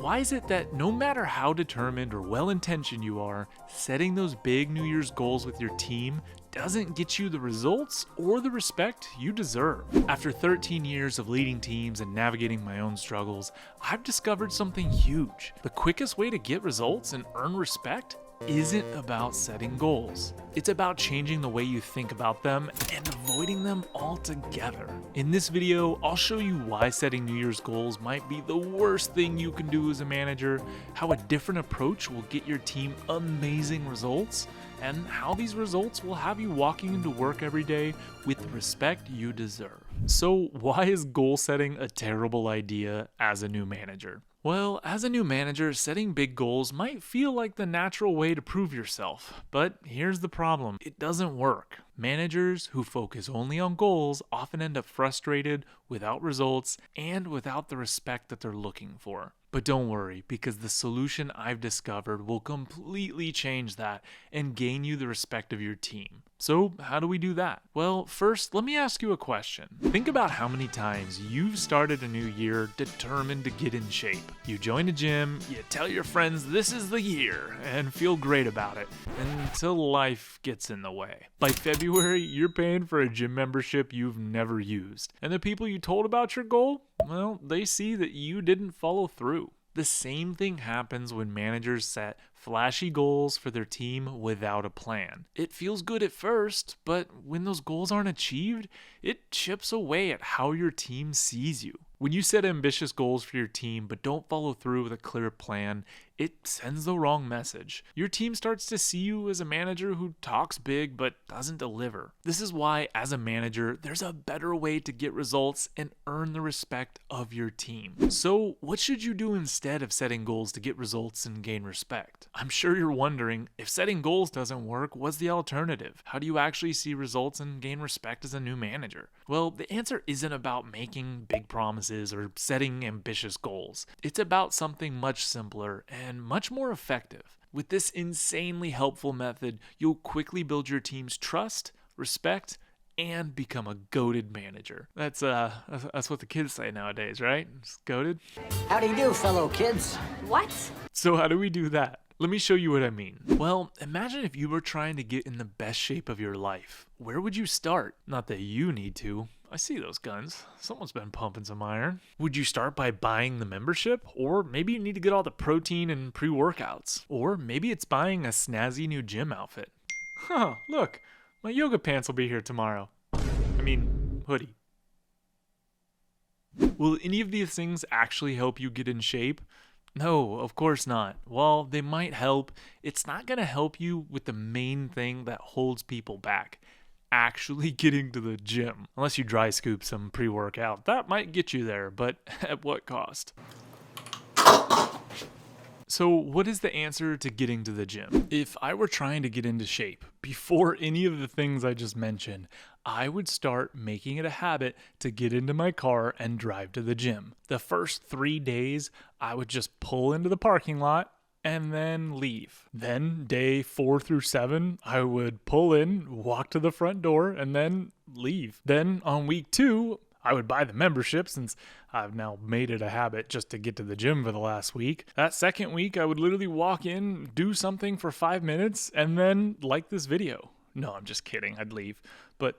why is it that no matter how determined or well-intentioned you are, setting those big New Year's goals with your team doesn't get you the results or the respect you deserve? After 13 years of leading teams and navigating my own struggles, I've discovered something huge. The quickest way to get results and earn respect isn't about setting goals. It's about changing the way you think about them and avoiding them altogether. In this video, I'll show you why setting New Year's goals might be the worst thing you can do as a manager, how a different approach will get your team amazing results, and how these results will have you walking into work every day with the respect you deserve. So why is goal setting a terrible idea as a new manager? Well, as a new manager, setting big goals might feel like the natural way to prove yourself, but here's the problem: it doesn't work. Managers who focus only on goals often end up frustrated, without results, and without the respect that they're looking for. But don't worry, because the solution I've discovered will completely change that and gain you the respect of your team. So how do we do that? Well, first, let me ask you a question. Think about how many times you've started a new year determined to get in shape. You join a gym, you tell your friends this is the year, and feel great about it, until life gets in the way. By February, you're paying for a gym membership you've never used, and the people you told about your goal, well, they see that you didn't follow through. The same thing happens when managers set flashy goals for their team without a plan. It feels good at first, but when those goals aren't achieved, it chips away at how your team sees you. When you set ambitious goals for your team but don't follow through with a clear plan, it sends the wrong message. Your team starts to see you as a manager who talks big but doesn't deliver. This is why, as a manager, there's a better way to get results and earn the respect of your team. So, what should you do instead of setting goals to get results and gain respect? I'm sure you're wondering, if setting goals doesn't work, what's the alternative? How do you actually see results and gain respect as a new manager? Well, the answer isn't about making big promises or setting ambitious goals. It's about something much simpler and much more effective. With this insanely helpful method, you'll quickly build your team's trust, respect, and become a goated manager. That's what the kids say nowadays, right? Just goated. How do you do, fellow kids? What? So how do we do that? Let me show you what I mean. Well, imagine if you were trying to get in the best shape of your life. Where would you start? Not that you need to. I see those guns. Someone's been pumping some iron. Would you start by buying the membership? Or maybe you need to get all the protein and pre-workouts. Or maybe it's buying a snazzy new gym outfit. Huh, look, my yoga pants will be here tomorrow. I mean, hoodie. Will any of these things actually help you get in shape? No, of course not. While they might help, it's not going to help you with the main thing that holds people back: actually getting to the gym. Unless you dry scoop some pre-workout. That might get you there, but at what cost? So what is the answer to getting to the gym? If I were trying to get into shape before any of the things I just mentioned, I would start making it a habit to get into my car and drive to the gym. The first 3 days, I would just pull into the parking lot and then leave. Then day 4 through 7, I would pull in, walk to the front door, and then leave. Then on week 2, I would buy the membership, since I've now made it a habit just to get to the gym for the last week. That second week, I would literally walk in, do something for 5 minutes, and then like this video. No, I'm just kidding. I'd leave. But,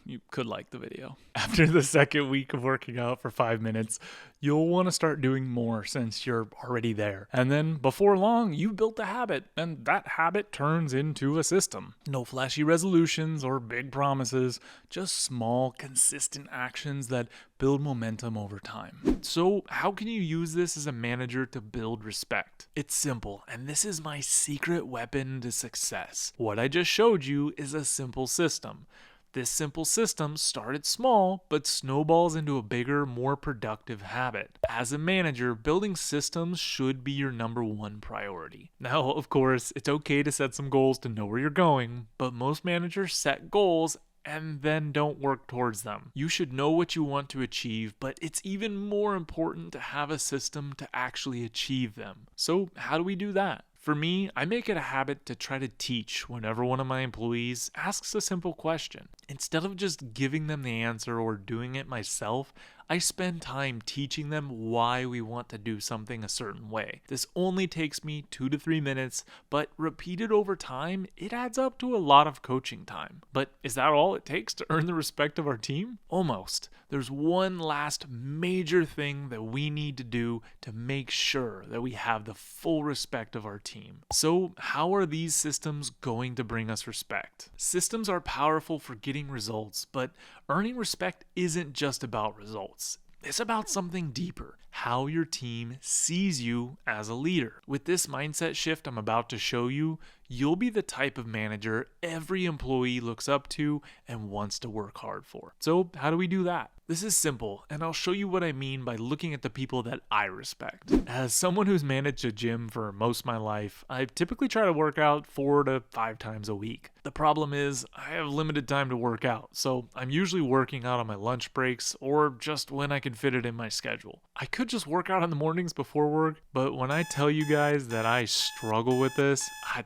you could like the video. After the second week of working out for 5 minutes, you'll want to start doing more since you're already there. And then before long, you've built a habit, and that habit turns into a system. No flashy resolutions or big promises, just small, consistent actions that build momentum over time. So how can you use this as a manager to build respect? It's simple, and this is my secret weapon to success. What I just showed you is a simple system. This simple system started small, but snowballs into a bigger, more productive habit. As a manager, building systems should be your number one priority. Now, of course, it's okay to set some goals to know where you're going, but most managers set goals and then don't work towards them. You should know what you want to achieve, but it's even more important to have a system to actually achieve them. So how do we do that? For me, I make it a habit to try to teach whenever one of my employees asks a simple question. Instead of just giving them the answer or doing it myself, I spend time teaching them why we want to do something a certain way. This only takes me 2 to 3 minutes, but repeated over time, it adds up to a lot of coaching time. But is that all it takes to earn the respect of our team? Almost. There's one last major thing that we need to do to make sure that we have the full respect of our team. So, how are these systems going to bring us respect? Systems are powerful for getting results, but earning respect isn't just about results. It's about something deeper, how your team sees you as a leader. With this mindset shift I'm about to show you, you'll be the type of manager every employee looks up to and wants to work hard for. So how do we do that? This is simple, and I'll show you what I mean by looking at the people that I respect. As someone who's managed a gym for most of my life, I typically try to work out 4 to 5 times a week. The problem is, I have limited time to work out, so I'm usually working out on my lunch breaks or just when I can fit it in my schedule. I could just work out in the mornings before work, but when I tell you guys that I struggle with this, I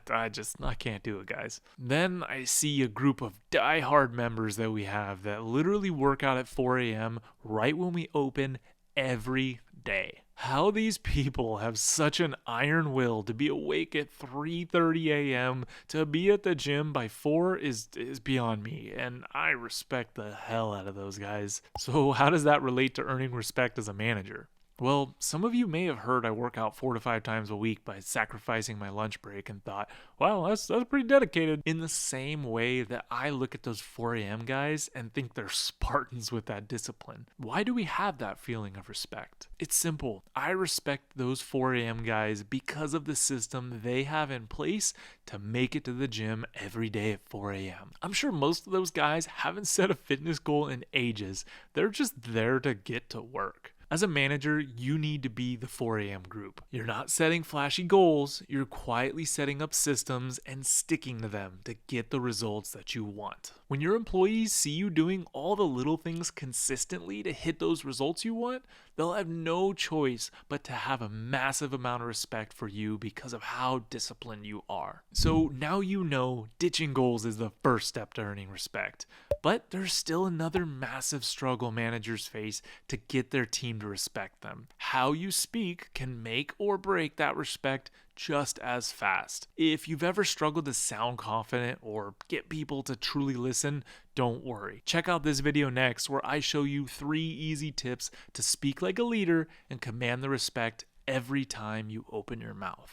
can't do it, guys. Then I see a group of die-hard members that we have that literally work out at 4 a.m. right when we open every day. How these people have such an iron will to be awake at 3:30 a.m. to be at the gym by 4 is beyond me, and I respect the hell out of those guys. So how does that relate to earning respect as a manager? Well, some of you may have heard I work out 4 to 5 times a week by sacrificing my lunch break and thought, wow, that's pretty dedicated. In the same way that I look at those 4 a.m. guys and think they're Spartans with that discipline. Why do we have that feeling of respect? It's simple. I respect those 4 a.m. guys because of the system they have in place to make it to the gym every day at 4 a.m. I'm sure most of those guys haven't set a fitness goal in ages. They're just there to get to work. As a manager, you need to be the 4 a.m. group. You're not setting flashy goals, you're quietly setting up systems and sticking to them to get the results that you want. When your employees see you doing all the little things consistently to hit those results you want, they'll have no choice but to have a massive amount of respect for you because of how disciplined you are. So now you know ditching goals is the first step to earning respect. But there's still another massive struggle managers face to get their team to respect them. How you speak can make or break that respect just as fast. If you've ever struggled to sound confident or get people to truly listen, don't worry. Check out this video next where I show you 3 easy tips to speak like a leader and command the respect every time you open your mouth.